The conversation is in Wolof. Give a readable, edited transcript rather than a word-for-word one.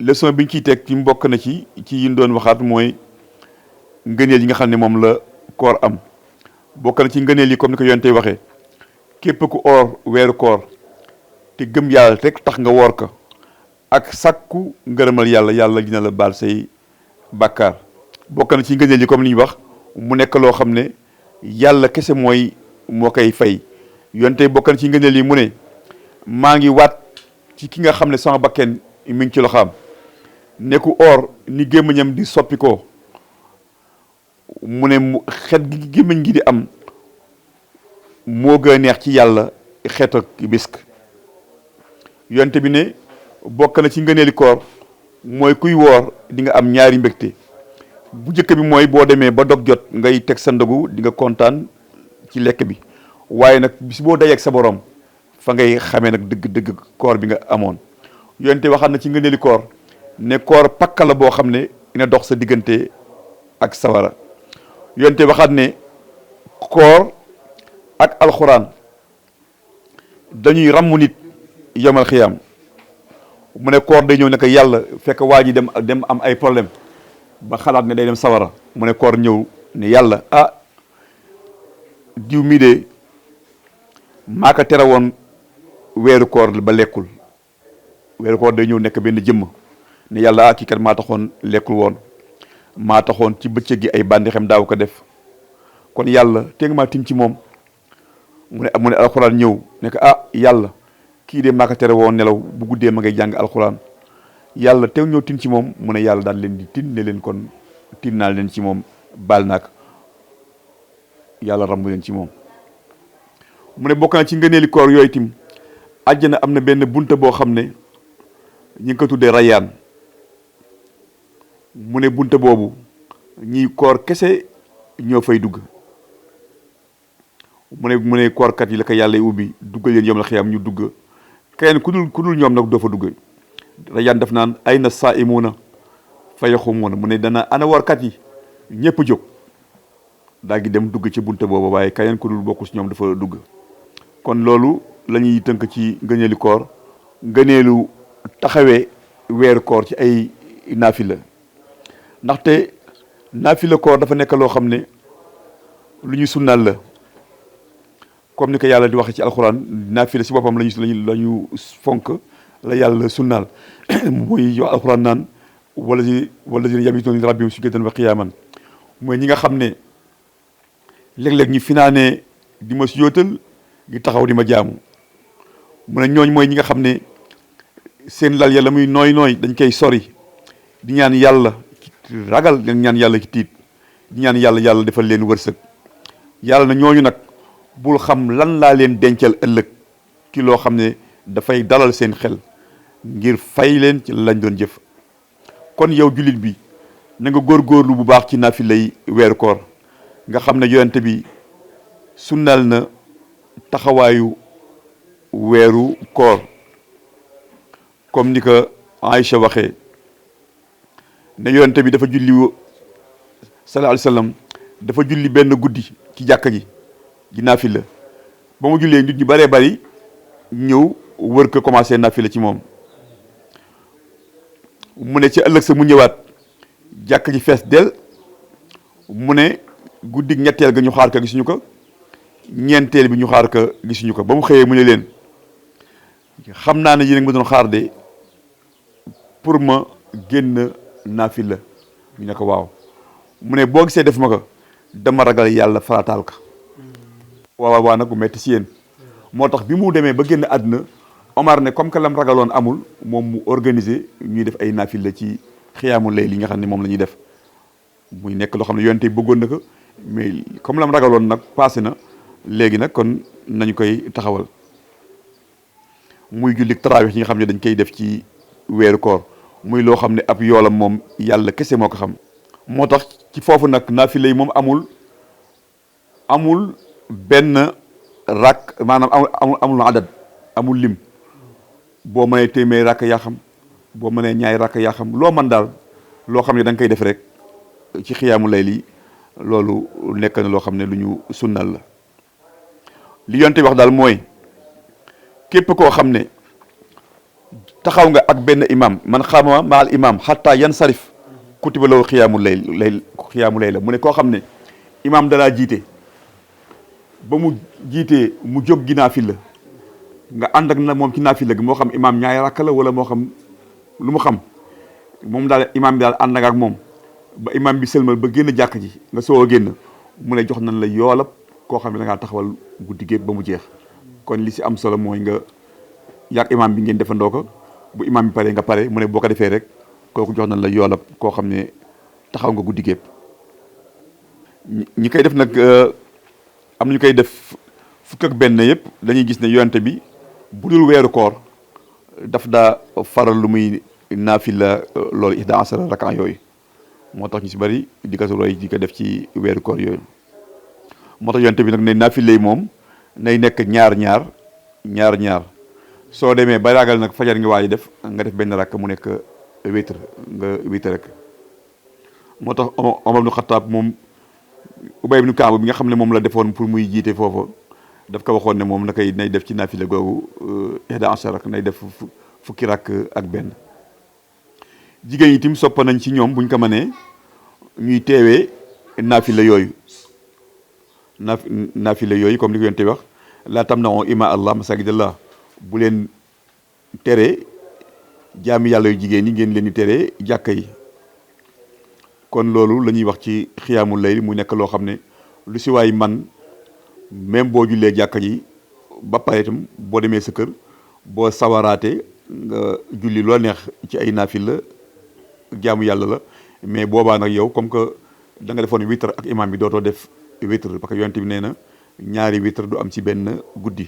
leçon bi ñu ciy teg ci mbokk na ci yi ñu doon waxaat mooy ngëneel yi nga xam ne moom la koor am bokk na ci ngëneel yi comme ni ko yonte waxee képp ku oor weeru koor te gëm yàlla rek tax nga woor ko ak sakku ngërëmal yàlla yàlla dina la baal say bàkkaar bokk na ci ngëneel yi comme ni ñu wax mu nekk loo xam ne yàlla kese moo koy fay yonte bokk na ci ngëneel yi mu ne maa ngi waat ci ki nga xam ne sama bakken mi ngi ci loxaam ne ku or ni gémmiñam di soppi ko mu ne xet gi gémmiñ gi di am moo gën a neex ci yàlla xeet ak misk yonte bi ne bokk na ci ngëneeli koor mooy kuy woor di nga am ñaari mbégte bu njëkk bi mooy boo demee ba dog jot ngay teg sa ndogu di nga kontaan ci lekk bi waaye nag bis boo dajeeg sa borom fa ngay xamee nag dëgg koor bi nga amoon yonte waxaat na ci ngëneeli koor ne koor pakka la boo xam ne dina dox sa diggante ak sawara yonte waxaat ne koor ak alxuraan dañuy ràmmu nit yomal xiyaam mu ne koor day ñëw ne ko yàlla fekk waa ji dem am ay problème ba xalaat ne day dem sawara mu ne koor ñëw ne yàlla diw mii de maa ko tere woon weeru koor ba lekkul weeru koor day ñëw nekk benn jëmm ne yàlla kii kat maa taxoon lekkul woon maa taxoon ci bëccëg gi ay bandi xam daaw ko def kon yàlla te nga maa tin ci moom mu ne alxuraan ñëw ne ko yàlla kii de maa ko tere woon nelaw bu guddee ma ngay jàng alxuraan yàlla te ñëw tin ci moom mu ne yàlla daal leen di tin ne leen kon tin naa leen ci moom baal naa ko yàlla rambu leen ci moom mu ne bokk na ci ngëneeli koor yooyu tim àjjana am na benn bunta boo xam ne ñi ngi ko tuddee rayaan mu ne bunta boobu ñi koor kese ñoo fay dugg mu ne koorkat yi la ko yàlla ubbi duggal leen yomal xiyam ñu dugg keneen ku dul ñoom nag doo fa dugg rayaan def naan ay na saaimuuna fa yaxumuuna mu ne dana ana warkat yi ñëpp jóg daa ngi dem dugg ci bunta boobu waaye keneen ku dul bokku si ñoom dafa dugg kon loolu la ñuy tënk ci ngëneelu koor ngëneelu taxawee weeru koor ci ay naafila ndaxte naafila koor dafa nekk loo xam ne lu ñu sunnaal la comme ni ko yàlla di waxe ci alxuraan naafila si boppam lañu fonk la yàlla sunnaal mooy wax alxuraan naan wallazina yabituuna li rabbihim sujjadan wa qiyaaman mooy ñi nga xam ne léeg-léeg ñu finaanee di ma sujjóotal di taxaw di ma jaamu mu ne ñooñ mooy ñi nga xam ne seen lal yàlla muy nooy dañ koy sori di ñaan yàlla ragal di ñaan yàlla ci tiit di ñaan yàlla defal leen wërsëg yàlla na ñooñu nag bul xam lan laa leen dencal ëllëg ci loo xam ne dafay dalal seen xel ngir fay leen ci lañ doon jëf kon yow jullit bi na nga góorgóorlu bu baax ci naafilay weeru koor nga xam ne yonente bi sunnal na taxawaayu weeru koor comme ni ko Aïcha waxee ne yonente bi dafa julli sallallahu alayhi wa sallam dafa julli benn guddi ci jàkka ji di naafila ba mu jullee nit ñu bëree bëri ñëw wër ko commencé naafila ci moom mu ne ci ëllëg sa mu ñëwaat jàkka ji fees del mu ne guddig ñetteel ga ñu xaar ka gisuñu ko ñeenteel bi ñu xaar ka gisuñu ko ba mu xëyee mu ne leen xam naa ne yéen a ngi ma doon xaar de pour ma génn naafila ñu ne ko waaw mu ne boo gisee def ma ko dama ragal yàlla farataal ka waaw nag bu metti si yéen moo tax bi mu demee ba génn àdduna Omar ne comme que lam ragaloon amul moom mu organiser ñuy def ay naafila ci xiyaamul layl li nga xam ne moom la ñuy def muy nekk loo xam ne yonte bëggoon na ko mais comme lam ragaloon nag passé na léegi nag kon nañu koy taxawal muy julli tarawih yi nga xam ne dañ koy def ci weeru koor muy loo xam ne ab yoolam moom yàlla kese moo ko xam moo tax ci foofu nag naafila yi moom amul benn rak maanaam amul adad amul lim boo mënee téeméer rakk yaa xam boo mënee ñaari rakk yaa xam loo mën daal loo xam ne da nga koy def rek ci xiyaamu layli loolu nekk na loo xam ne lu ñu sunnal la li yonte wax daal mooy képp koo xam ne taxaw nga ak benn imam man xaama maal imam xataa yan sarif kutiba law xiyaamu lay la mu ne koo xam ne imam dalaa jiite ba mu jiitee mu jóg gi naafila nga ànd ak nag moom ci naafila gi moo xam imam ñaari rakk la wala moo xam lu mu xam moom daal imam bi daal ànd ak moom ba imam bi sëlmal ba génn jàkk ji nga soo a génn mu ne jox nañ la yoolab koo xam ne da ngaa taxawal guddi gépp ba mu jeex kon li si am solo mooy nga yàgg imam bi ngeen defandoo ko bu imam bi pare nga pare mu ne boo ko defee rek kooku jox nañ la yoolab koo xam ne taxaw nga guddi gépp ñi koy def nag am na ñu koy def fukk ak benn yëpp dañuy gis ne yonte bi bu dul weeru koor daf daa faral lu muy naafila loolu ihda asara rakan yooyu moo tax ñu si bëri di ko roy di ko def ci weeru koor yooyu moo tax yonte bi nag ne naafila yi moom nay nekk ñaar soo demee ba ragal nag fajar ngi waaj def nga def benn rakk mu nekk witr nga witr rek moo tax Omar ibn Khattab moom Ubay ibn Kaab bi nga xam ne moom la defoon pour muy jiite foofu daf ko waxoon ne moom na koy nay def ci naafila googu ihda ashara rak nay def fukki rakk ak benn jigéen yi tim soppa nañ ci ñoom buñ ko mënee ñuy teewee naafila yooyu naafila yooyu comme li ko yonte wax laa tamna'u ima allah masajidallah bu leen tere jaami yàlla yu jigéen ñi ngeen leen di tere jàkka yi kon loolu la ñuy wax ci xiyaamul layl mu nekk loo xam ne lu si waay man même boo jullee jàkka ji ba pare itam boo demee sa kër boo sawaraatee nga julli loo neex ci ay naafil la jaamu yàlla la mais boobaa nag yow comme que da nga defoon witr ak imam bi dootoo def witr parce que yonent bi nee na ñaari witr du am ci benn guddi